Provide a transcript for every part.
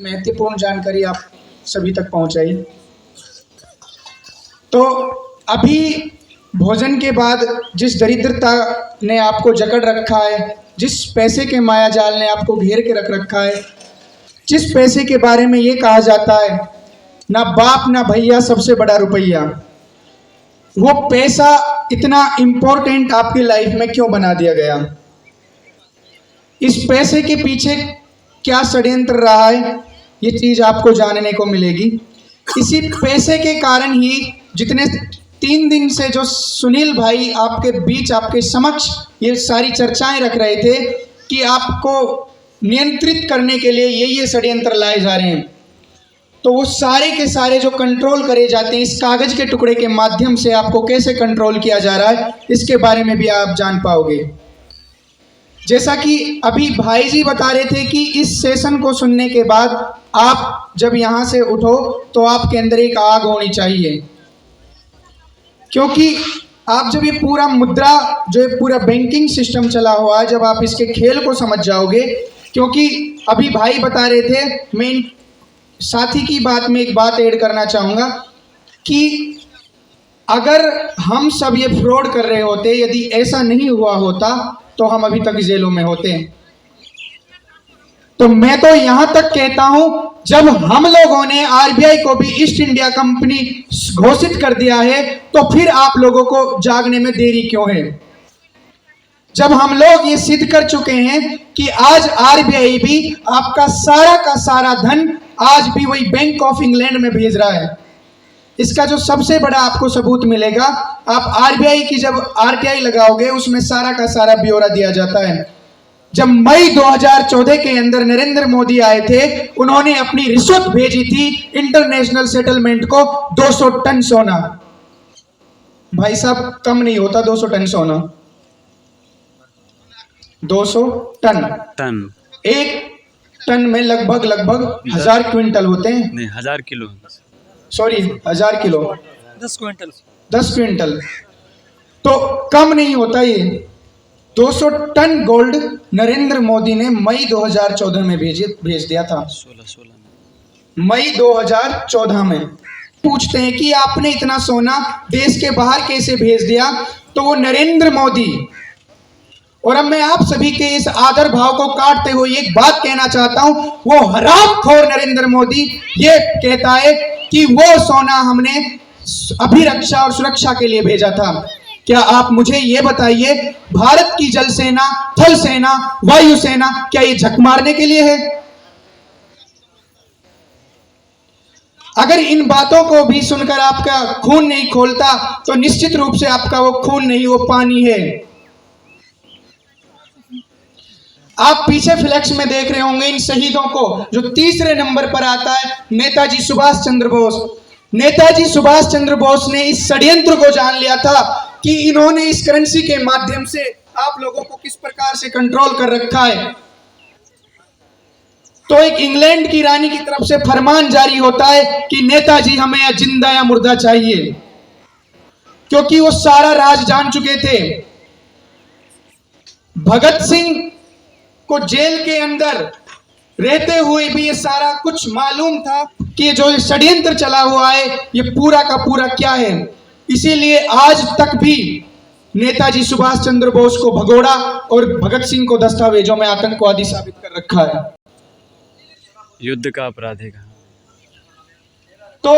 महत्वपूर्ण जानकारी आप सभी तक पहुंचाई। तो अभी भोजन के बाद जिस दरिद्रता ने आपको जकड़ रखा है, जिस पैसे के माया जाल ने आपको घेर के रख रखा है, जिस पैसे के बारे में ये कहा जाता है ना बाप ना भैया सबसे बड़ा रुपया, वो पैसा इतना इम्पोर्टेंट आपकी लाइफ में क्यों बना दिया गया? इस पैसे के पीछे क्या षड्यंत्र रहा है, ये चीज़ आपको जानने को मिलेगी। इसी पैसे के कारण ही जितने 3 दिन से जो सुनील भाई आपके बीच आपके समक्ष ये सारी चर्चाएं रख रहे थे कि आपको नियंत्रित करने के लिए ये षड्यंत्र लाए जा रहे हैं, तो वो सारे के सारे जो कंट्रोल करे जाते हैं इस कागज़ के टुकड़े के माध्यम से आपको कैसे कंट्रोल किया जा रहा है, इसके बारे में भी आप जान पाओगे। जैसा कि अभी भाई जी बता रहे थे कि इस सेशन को सुनने के बाद आप जब यहाँ से उठो तो आपके अंदर एक आग होनी चाहिए, क्योंकि आप जब ये पूरा मुद्रा जो ये पूरा बैंकिंग सिस्टम चला हुआ है, जब आप इसके खेल को समझ जाओगे, क्योंकि अभी भाई बता रहे थे, मैं साथी की बात में एक बात ऐड करना चाहूँगा कि अगर हम सब ये फ्रॉड कर रहे होते, यदि ऐसा नहीं हुआ होता तो हम अभी तक जेलों में होते। तो मैं तो यहां तक कहता हूं, जब हम लोगों ने आरबीआई को भी ईस्ट इंडिया कंपनी घोषित कर दिया है, तो फिर आप लोगों को जागने में देरी क्यों है? जब हम लोग ये सिद्ध कर चुके हैं कि आज आरबीआई भी आपका सारा का सारा धन आज भी वही बैंक ऑफ इंग्लैंड में भेज रहा है। इसका जो सबसे बड़ा आपको सबूत मिलेगा, आप आरबीआई की जब आरटीआई लगाओगे उसमें सारा का सारा ब्यौरा दिया जाता है। जब मई 2014 के अंदर नरेंद्र मोदी आए थे, उन्होंने अपनी रिश्वत भेजी थी इंटरनेशनल सेटलमेंट को 200 टन सोना। भाई साहब कम नहीं होता 200 टन सोना, 200 टन। एक टन में लगभग 1000 क्विंटल होते हैं। नहीं, 1000 kilo, sorry 1000 kilo, 10 quintal, 10 quintal तो कम नहीं होता। ये 200 टन गोल्ड नरेंद्र मोदी ने मई 2014 में भेज दिया था। 16 मई 2014 में पूछते हैं कि आपने इतना सोना देश के बाहर कैसे भेज दिया, तो वो नरेंद्र मोदी। और अब मैं आप सभी के इस आदर भाव को काटते हुए एक बात कहना चाहता हूं, वो हरामखोर नरेंद्र मोदी ये कहता है कि वो सोना हमने अभिरक्षा और सुरक्षा के लिए भेजा था। क्या आप मुझे ये बताइए, भारत की जल सेना, थल सेना, वायु सेना क्या ये झक मारने के लिए है? अगर इन बातों को भी सुनकर आपका खून नहीं खोलता तो निश्चित रूप से आपका वो खून नहीं, वो पानी है। आप पीछे फ्लैक्स में देख रहे होंगे इन शहीदों को, जो तीसरे नंबर पर आता है नेताजी सुभाष चंद्र बोस। नेताजी सुभाष चंद्र बोस ने इस षड्यंत्र को जान लिया था कि इन्होंने इस करेंसी के माध्यम से आप लोगों को किस प्रकार से कंट्रोल कर रखा है। तो एक इंग्लैंड की रानी की तरफ से फरमान जारी होता है कि नेताजी हमें या जिंदा या मुर्दा चाहिए, क्योंकि वो सारा राज जान चुके थे। भगत सिंह को जेल के अंदर रहते हुए भी ये सारा कुछ मालूम था कि जो षड्यंत्र चला हुआ है ये पूरा का पूरा क्या है। इसीलिए आज तक भी नेताजी सुभाष चंद्र बोस को भगोड़ा और भगत सिंह को दस्तावेजों में आतंकवादी साबित कर रखा है। युद्ध का अपराध है। तो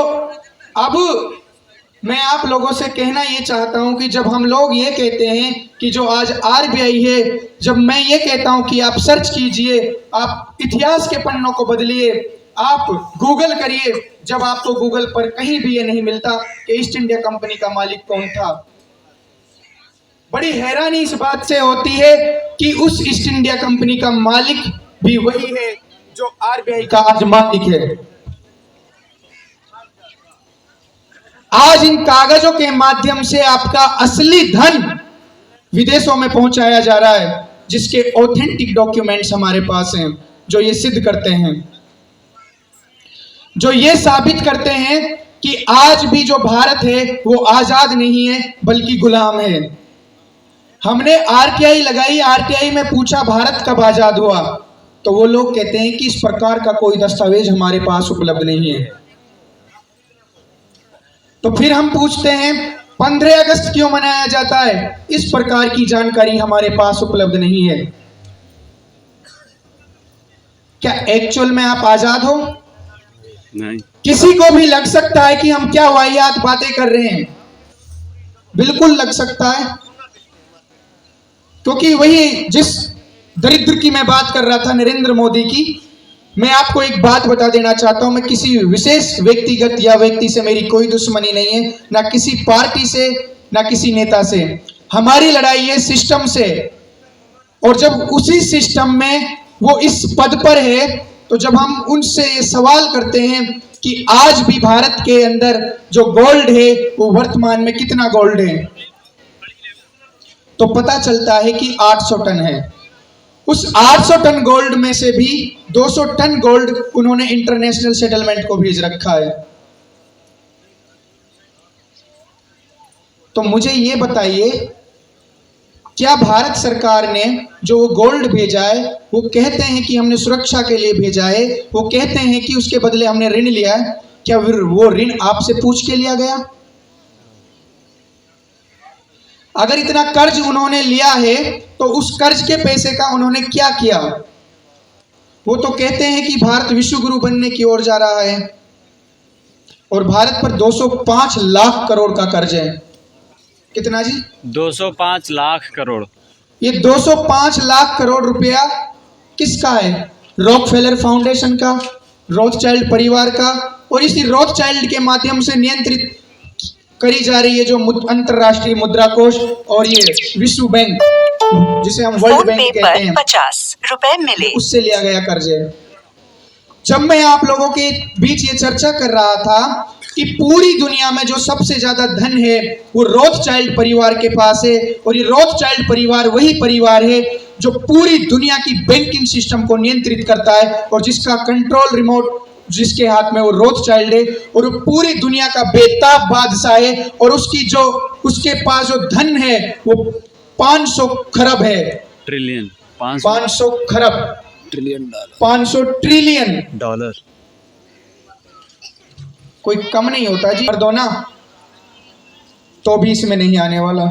अब मैं आप लोगों से कहना ये चाहता हूं कि जब हम लोग ये कहते हैं कि जो आज आरबीआई है, जब मैं ये कहता हूं कि आप सर्च कीजिए, आप इतिहास के पन्नों को बदलिए, आप गूगल करिए, जब आपको गूगल पर कहीं भी ये नहीं मिलता कि ईस्ट इंडिया कंपनी का मालिक कौन था। बड़ी हैरानी इस बात से होती है कि उस ईस्ट इंडिया कंपनी का मालिक भी वही है जो आरबीआई का आज मालिक है। आज इन कागजों के माध्यम से आपका असली धन विदेशों में पहुंचाया जा रहा है, जिसके ऑथेंटिक डॉक्यूमेंट्स हमारे पास हैं, जो ये सिद्ध करते हैं, जो ये साबित करते हैं कि आज भी जो भारत है वो आजाद नहीं है बल्कि गुलाम है। हमने आरटीआई लगाई, आरटीआई में पूछा भारत कब आजाद हुआ, तो वो लोग कहते हैं कि इस प्रकार का कोई दस्तावेज हमारे पास उपलब्ध नहीं है। तो फिर हम पूछते हैं 15 अगस्त क्यों मनाया जाता है? इस प्रकार की जानकारी हमारे पास उपलब्ध नहीं है। क्या एक्चुअल में आप आजाद हो? नहीं। किसी को भी लग सकता है कि हम क्या वाहियात बातें कर रहे हैं, बिल्कुल लग सकता है, क्योंकि वही जिस दरिद्र की मैं बात कर रहा था, नरेंद्र मोदी की, मैं आपको एक बात बता देना चाहता हूं, मैं किसी विशेष व्यक्तिगत या व्यक्ति से मेरी कोई दुश्मनी नहीं है, ना किसी पार्टी से, ना किसी नेता से। हमारी लड़ाई है सिस्टम से। और जब उसी सिस्टम में वो इस पद पर है, तो जब हम उनसे ये सवाल करते हैं कि आज भी भारत के अंदर जो गोल्ड है वो वर्तमान में कितना गोल्ड है, तो पता चलता है कि 800 टन है। उस 800 टन गोल्ड में से भी 200 टन गोल्ड उन्होंने इंटरनेशनल सेटलमेंट को भेज रखा है। तो मुझे ये बताइए, क्या भारत सरकार ने जो गोल्ड भेजा है, वो कहते हैं कि हमने सुरक्षा के लिए भेजा है, वो कहते हैं कि उसके बदले हमने ऋण लिया है, क्या वो ऋण आपसे पूछ के लिया गया? अगर इतना कर्ज उन्होंने लिया है तो उस कर्ज के पैसे का उन्होंने क्या किया? वो तो कहते हैं कि भारत विश्व गुरु बनने की ओर जा रहा है, और भारत पर 205 लाख करोड़ का कर्ज है। कितना जी? 205 लाख करोड़। ये 205 लाख करोड़ रुपया किसका है? रॉकफेलर फाउंडेशन का, रोथचाइल्ड परिवार का, और इसी रोथचाइल्ड के माध्यम से नियंत्रित करी जा रही है जो अंतरराष्ट्रीय मुद्रा कोष और ये विश्व बैंक, जिसे हम वर्ल्ड बैंक कहते हैं, 50 रुपए मिले, उससे लिया गया कर्ज है। जब मैं आप लोगों के बीच ये चर्चा कर रहा था कि पूरी दुनिया में जो सबसे ज्यादा धन है वो रोथचाइल्ड परिवार के पास है, और ये रोथचाइल्ड परिवार वही परिवार है जो पूरी दुनिया की बैंकिंग सिस्टम को नियंत्रित करता है, और जिसका कंट्रोल रिमोट जिसके हाथ में वो रोथचाइल्ड है, और वो पूरी दुनिया का बेताब बादशाह है, और उसके पास जो धन है वो 500 खरब है। ट्रिलियन। 500 खरब, ट्रिलियन डॉलर। 500 trillion dollar. कोई कम नहीं होता जी। कर दो ना तो भी इसमें नहीं आने वाला।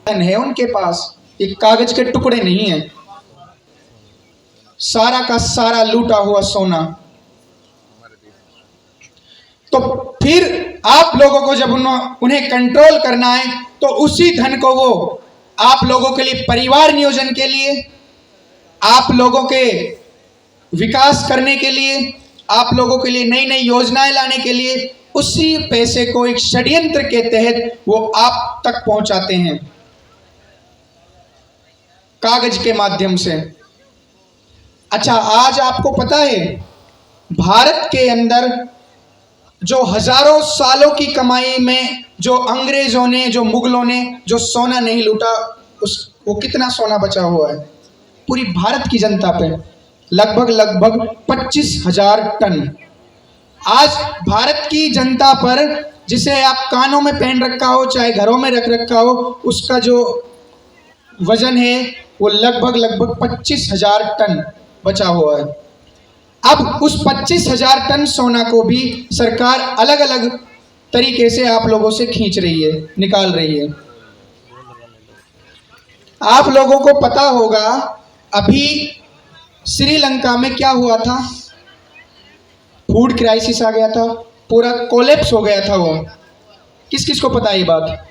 धन है उनके पास, ये कागज के टुकड़े नहीं है, सारा का सारा लूटा हुआ सोना। तो फिर आप लोगों को जब उन्हें कंट्रोल करना है तो उसी धन को वो आप लोगों के लिए परिवार नियोजन के लिए, आप लोगों के विकास करने के लिए, आप लोगों के लिए नई नई योजनाएं लाने के लिए, उसी पैसे को एक षड्यंत्र के तहत वो आप तक पहुंचाते हैं कागज के माध्यम से। अच्छा, आज आपको पता है भारत के अंदर जो हजारों सालों की कमाई में जो अंग्रेजों ने, जो मुगलों ने जो सोना नहीं लूटा, वो कितना सोना बचा हुआ है पूरी भारत की जनता पे? लगभग 25,000 टन। आज भारत की जनता पर, जिसे आप कानों में पहन रखा हो चाहे घरों में रख रखा हो, उसका जो वजन है वो लगभग 25,000 टन बचा हुआ है। अब उस 25,000 टन सोना को भी सरकार अलग अलग तरीके से आप लोगों से खींच रही है, निकाल रही है। आप लोगों को पता होगा अभी श्रीलंका में क्या हुआ था? फूड क्राइसिस आ गया था, पूरा कोलैप्स हो गया था। वो किस किस को पता है ये बात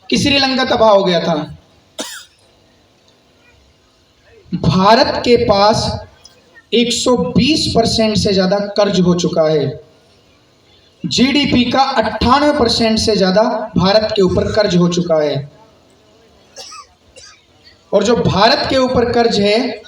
कि श्रीलंका तबाह हो गया था? भारत के पास 120% से ज्यादा कर्ज हो चुका है। जीडीपी का 98% से ज्यादा भारत के ऊपर कर्ज हो चुका है। और जो भारत के ऊपर कर्ज है,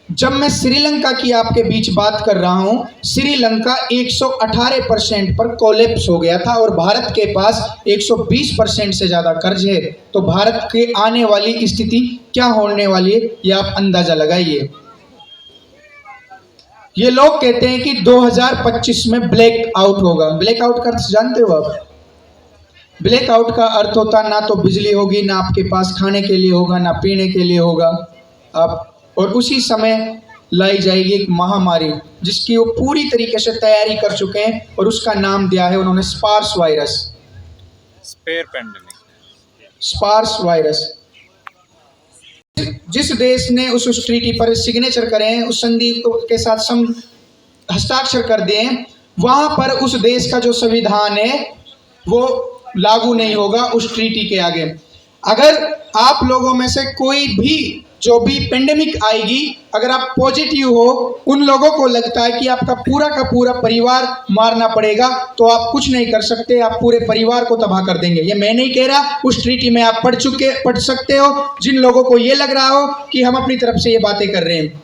जब मैं श्रीलंका की आपके बीच बात कर रहा हूं, श्रीलंका 118% पर कोलैप्स हो गया था, और भारत के पास 120% से ज्यादा कर्ज है। तो भारत के आने वाली स्थिति क्या होने वाली है, ये आप अंदाजा लगाइए। ये लोग कहते हैं कि 2025 में ब्लैक आउट होगा। ब्लैक आउट का अर्थ जानते हो आप? ब्लैक आउट का अर्थ होता ना तो बिजली होगी, ना आपके पास खाने के लिए होगा, ना पीने के लिए होगा, आप और उसी समय लाई जाएगी एक महामारी जिसकी वो पूरी तरीके से तैयारी कर चुके हैं और उसका नाम दिया है उन्होंने SPARS virus. Spare pandemic. SPARS virus. जिस देश ने उस ट्रीटी पर सिग्नेचर करे हैं, उस संधि के साथ हस्ताक्षर कर दिए हैं, वहाँ पर उस देश का जो संविधान है वो लागू नहीं होगा उस ट्रीटी के आगे। अगर आप लोगों में से कोई भी जो भी पेंडेमिक आएगी, अगर आप पॉजिटिव हो, उन लोगों को लगता है कि आपका पूरा का पूरा परिवार मारना पड़ेगा, तो आप कुछ नहीं कर सकते, आप पूरे परिवार को तबाह कर देंगे। ये मैं नहीं कह रहा, उस ट्रीटी में आप पढ़ सकते हो। जिन लोगों को ये लग रहा हो कि हम अपनी तरफ से ये बातें कर रहे हैं,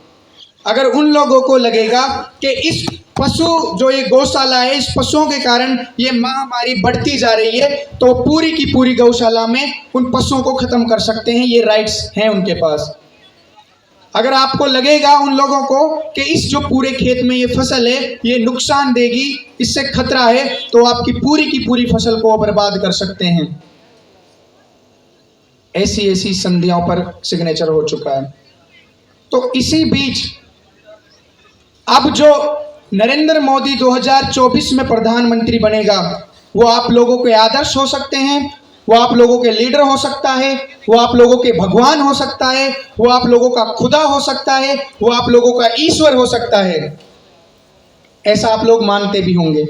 अगर उन लोगों को लगेगा कि इस पशु जो ये गौशाला है, इस पशुओं के कारण ये महामारी बढ़ती जा रही है, तो पूरी की पूरी गौशाला में उन पशुओं को खत्म कर सकते हैं, ये राइट्स हैं उनके पास। अगर आपको लगेगा उन लोगों को कि इस जो पूरे खेत में ये फसल है ये नुकसान देगी, इससे खतरा है, तो आपकी पूरी की पूरी फसल को बर्बाद कर सकते हैं। ऐसी संधियों पर सिग्नेचर हो चुका है। तो इसी बीच अब जो नरेंद्र मोदी 2024 में प्रधानमंत्री बनेगा, वो आप लोगों के आदर्श हो सकते हैं, वो आप लोगों के लीडर हो सकता है, वो आप लोगों के भगवान हो सकता है, वो आप लोगों का खुदा हो सकता है, वो आप लोगों का ईश्वर हो सकता है। ऐसा आप लोग मानते भी होंगे,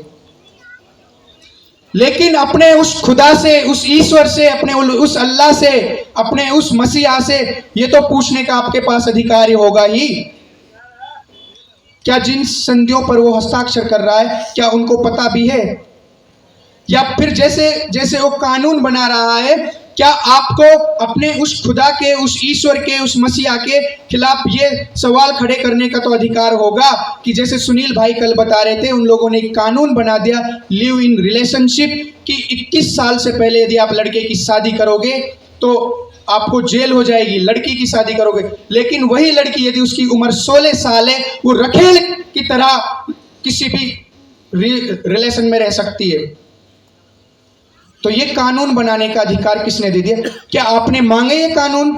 लेकिन अपने उस खुदा से, उस ईश्वर से, अपने उस अल्लाह से, अपने उस मसीहा से ये तो पूछने का आपके पास अधिकार होगा ही, क्या जिन संधियों पर वो हस्ताक्षर कर रहा है क्या उनको पता भी है? या फिर जैसे वो कानून बना रहा है, क्या आपको अपने उस खुदा के, उस ईश्वर के, उस मसीहा के खिलाफ ये सवाल खड़े करने का तो अधिकार होगा कि जैसे सुनील भाई कल बता रहे थे, उन लोगों ने एक कानून बना दिया लिव इन रिलेशनशिप कि 21 साल से पहले यदि आप लड़के की शादी करोगे तो आपको जेल हो जाएगी, लड़की की शादी करोगे। लेकिन वही लड़की यदि उसकी उम्र 16 साल है, वो रखेल की तरह किसी भी रिलेशन में रह सकती है। तो ये कानून बनाने का अधिकार किसने दे दिया? क्या आपने मांगे ये कानून?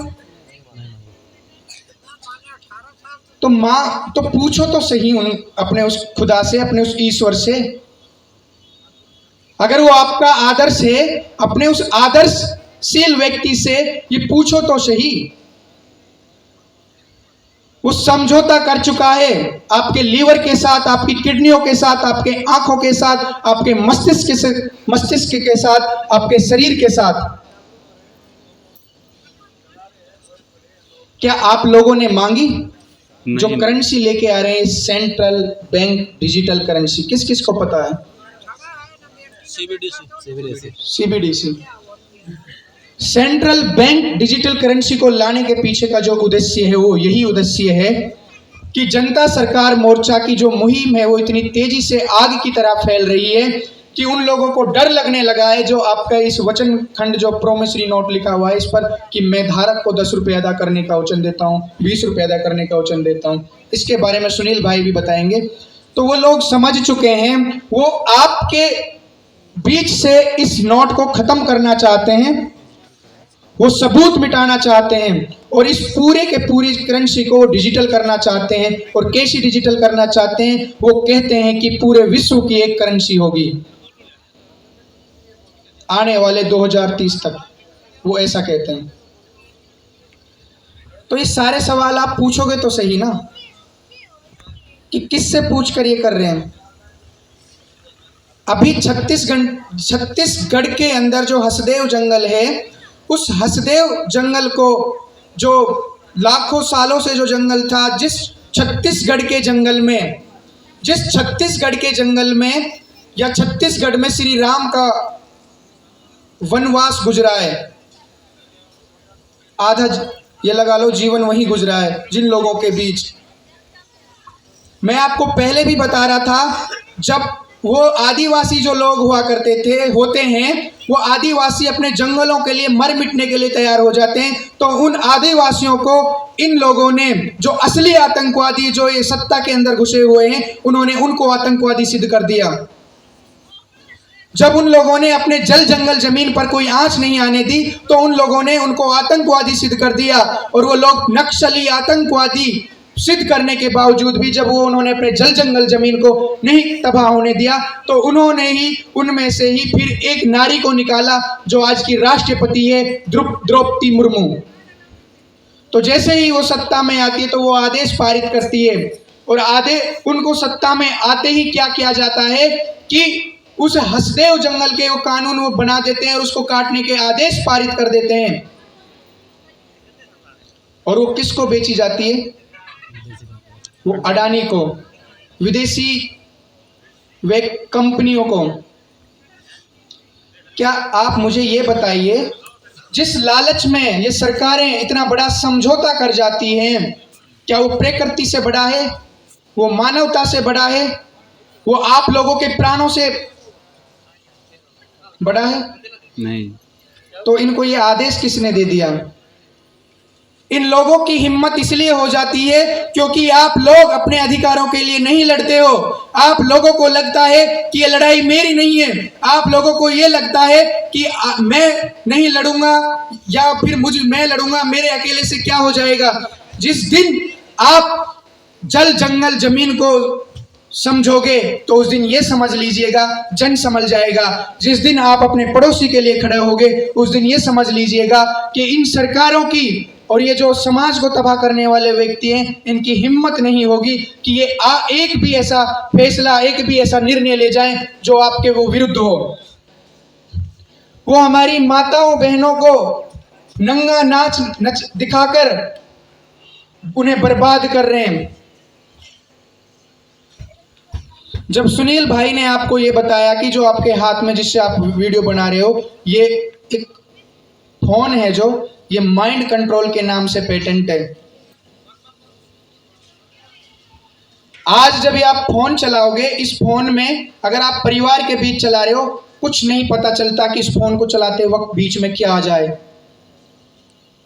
तो पूछो तो सही अपने उस खुदा से, अपने उस ईश्वर से। अगर वो आपका आदर्श है, अपने उस आदर्शशील व्यक्ति से ये पूछो तो सही। वो समझौता कर चुका है आपके लीवर के साथ, आपकी किडनियों के साथ, आपके आंखों के साथ, आपके मस्तिष्क के साथ, आपके शरीर के साथ। क्या आप लोगों ने मांगी? जो करेंसी लेके आ रहे हैं सेंट्रल बैंक डिजिटल करेंसी, किस किस को पता है? CBDC. Central bank digital currency को लाने के पीछे का जो उद्देश्य है वो यही उद्देश्य है कि जनता सरकार मोर्चा की जो मुहिम है वो इतनी तेजी से आग की तरह फैल रही है कि उन लोगों को डर लगने लगा है। जो आपका इस वचन खंड जो प्रोमिसरी नोट लिखा हुआ है इस पर कि मैं धारक को 10 रुपये अदा करने का वचन देता हूँ, 20 रुपये अदा करने का वचन देता हूँ, इसके बारे में सुनील भाई भी बताएंगे। तो वो लोग समझ चुके हैं, वो आपके बीच से इस नोट को खत्म करना चाहते हैं, वो सबूत मिटाना चाहते हैं और इस पूरे के पूरी करेंसी को डिजिटल करना चाहते हैं। और कैसी डिजिटल करना चाहते हैं? वो कहते हैं कि पूरे विश्व की एक करेंसी होगी आने वाले 2030 तक, वो ऐसा कहते हैं। तो ये सारे सवाल आप पूछोगे तो सही ना कि किससे पूछकर ये कर रहे हैं। अभी छत्तीसगढ़ के अंदर जो हसदेव जंगल है, उस हसदेव जंगल को जो लाखों सालों से जो जंगल था, जिस छत्तीसगढ़ के जंगल में या छत्तीसगढ़ में श्री राम का वनवास गुजरा है, आधा ये लगा लो जीवन वही गुजरा है जिन लोगों के बीच। मैं आपको पहले भी बता रहा था, जब वो आदिवासी जो लोग होते हैं, वो आदिवासी अपने जंगलों के लिए मर मिटने के लिए तैयार हो जाते हैं। तो उन आदिवासियों को इन लोगों ने, जो असली आतंकवादी जो ये सत्ता के अंदर घुसे हुए हैं, उन्होंने उनको आतंकवादी सिद्ध कर दिया। जब उन लोगों ने अपने जल जंगल जमीन पर कोई आंच नहीं आने दी तो उन लोगों ने उनको आतंकवादी सिद्ध कर दिया, और वो लोग नक्सली आतंकवादी सिद्ध करने के बावजूद भी जब वो उन्होंने अपने जल जंगल जमीन को नहीं तबाह होने दिया तो उन्होंने ही उनमें से ही फिर एक नारी को निकाला जो आज की राष्ट्रपति है, द्रौपदी मुर्मू। तो जैसे ही वो सत्ता में आती है तो वो आदेश पारित करती है, और उनको सत्ता में आते ही क्या किया जाता है कि उस हसदेव जंगल के वो कानून वो बना देते हैं और उसको काटने के आदेश पारित कर देते हैं। और वो किसको बेची जाती है? वो अडानी को, विदेशी वे कंपनियों को। क्या आप मुझे ये बताइए, जिस लालच में ये सरकारें इतना बड़ा समझौता कर जाती हैं, क्या वो प्रकृति से बड़ा है? वो मानवता से बड़ा है? वो आप लोगों के प्राणों से बड़ा है? नहीं। तो इनको ये आदेश किसने दे दिया? इन लोगों की हिम्मत इसलिए हो जाती है क्योंकि आप लोग अपने अधिकारों के लिए नहीं लड़ते हो। आप लोगों को लगता है कि ये लड़ाई मेरी नहीं है। आप लोगों को ये लगता है कि मैं नहीं लड़ूंगा या फिर मैं लड़ूंगा, मेरे अकेले से क्या हो जाएगा। जिस दिन आप जल जंगल जमीन को समझोगे तो उस दिन ये समझ लीजिएगा जन समझ जाएगा। जिस दिन आप अपने पड़ोसी के लिए खड़े होगे उस दिन ये समझ लीजिएगा कि इन सरकारों की और ये जो समाज को तबाह करने वाले व्यक्ति हैं, इनकी हिम्मत नहीं होगी कि ये एक भी ऐसा फैसला, एक भी ऐसा निर्णय ले जाएं जो आपके वो विरुद्ध हो। वो हमारी माताओं बहनों को नंगा नाच दिखाकर उन्हें बर्बाद कर रहे हैं। जब सुनील भाई ने आपको ये बताया कि जो आपके हाथ में जिससे आप वीडियो बना रहे हो ये एक फोन है, जो ये माइंड कंट्रोल के नाम से पेटेंट है। आज जब ये आप फोन चलाओगे, इस फोन में अगर आप परिवार के बीच चला रहे हो, कुछ नहीं पता चलता कि इस फोन को चलाते वक्त बीच में क्या आ जाए।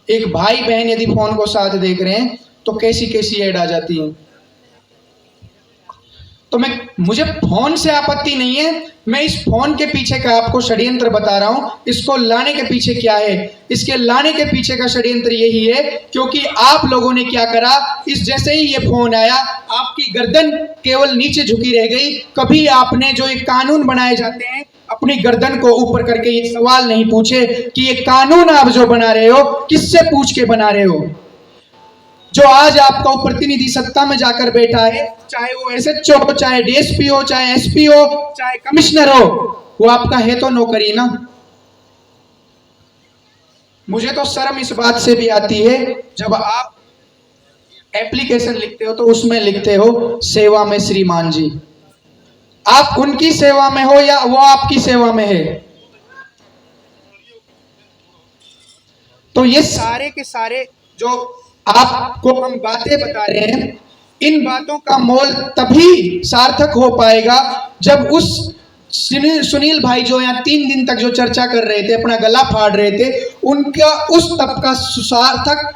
एक भाई बहन यदि फोन को साथ देख रहे हैं तो कैसी कैसी ऐड आ जाती है। तो मुझे फोन से आपत्ति नहीं है, मैं इस फोन के पीछे का आपको षड्यंत्र बता रहा हूं। इसको लाने के पीछे क्या है? इसके लाने के पीछे का षड्यंत्र यही है क्योंकि आप लोगों ने क्या करा, इस जैसे ही ये फोन आया आपकी गर्दन केवल नीचे झुकी रह गई। कभी आपने जो ये कानून बनाए जाते हैं अपनी गर्दन को ऊपर करके ये सवाल नहीं पूछे कि ये कानून आप जो बना रहे हो किससे पूछ के बना रहे हो। जो आज आपका प्रतिनिधि सत्ता में जाकर बैठा है, चाहे वो एसएचओ हो, चाहे डीएसपी हो, चाहे एसपी हो, चाहे कमिश्नर हो, वो आपका है तो नौकरी ना। मुझे तो शर्म इस बात से भी आती है जब आप एप्लीकेशन लिखते हो तो उसमें लिखते हो सेवा में श्रीमान जी। आप उनकी सेवा में हो या वो आपकी सेवा में है? तो ये सारे के सारे जो आपको हम बातें बता रहे हैं, इन बातों का मोल तभी सार्थक हो पाएगा जब उस सुनील भाई जो यहाँ 3 दिन तक जो चर्चा कर रहे थे, अपना गला फाड़ रहे थे, उनका उस तप का सार्थक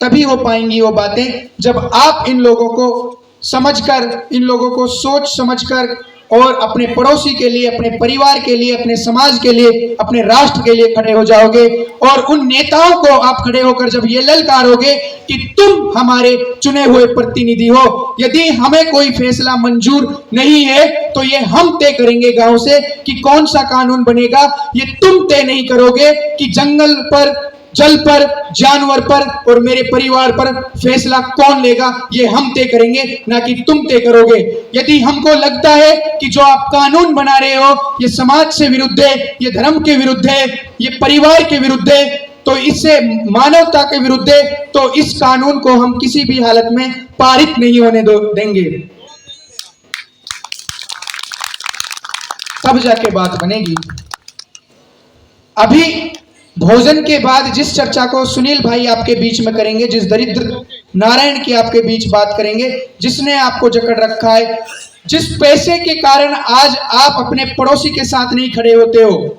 तभी हो पाएंगी वो बातें जब आप इन लोगों को समझकर, इन लोगों को सोच समझकर और अपने पड़ोसी के लिए, अपने परिवार के लिए, अपने समाज के लिए, अपने राष्ट्र के लिए खड़े हो जाओगे। और उन नेताओं को आप खड़े होकर जब ये ललकारोगे कि तुम हमारे चुने हुए प्रतिनिधि हो, यदि हमें कोई फैसला मंजूर नहीं है तो ये हम तय करेंगे गांव से कि कौन सा कानून बनेगा। ये तुम तय नहीं करोगे कि जंगल पर, जल पर, जानवर पर और मेरे परिवार पर फैसला कौन लेगा, ये हम तय करेंगे, ना कि तुम तय करोगे। यदि हमको लगता है कि जो आप कानून बना रहे हो ये समाज से विरुद्ध है, ये धर्म के विरुद्ध है, ये परिवार के विरुद्ध है, तो इससे मानवता के विरुद्ध है, तो इस कानून को हम किसी भी हालत में पारित नहीं होने देंगे। तब जाके बात बनेगी। अभी भोजन के बाद जिस चर्चा को सुनील भाई आपके बीच में करेंगे, जिस दरिद्र नारायण की आपके बीच बात करेंगे, जिसने आपको जकड़ रखा है, जिस पैसे के कारण आज आप अपने पड़ोसी के साथ नहीं खड़े होते हो,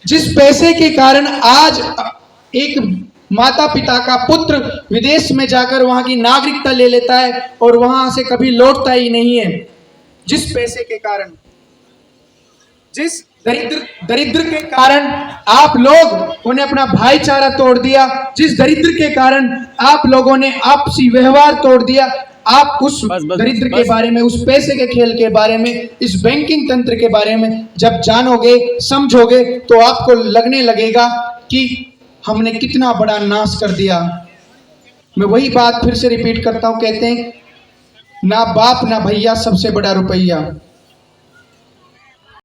जिस पैसे के कारण आज एक माता पिता का पुत्र विदेश में जाकर वहां की नागरिकता ले लेता है और वहां से कभी लौटता ही नहीं है, जिस पैसे के कारण जिस दरिद्र के कारण आप लोगों ने अपना भाईचारा तोड़ दिया, जिस दरिद्र के कारण आप लोगों ने आपसी व्यवहार तोड़ दिया, आप उस दरिद्र के बारे में, उस पैसे के खेल के बारे में, इस बैंकिंग तंत्र के बारे में जब जानोगे, समझोगे, तो आपको लगने लगेगा कि हमने कितना बड़ा नाश कर दिया। मैं वही बात फिर से रिपीट करता हूं, कहते हैं ना बाप ना भैया सबसे बड़ा रुपया।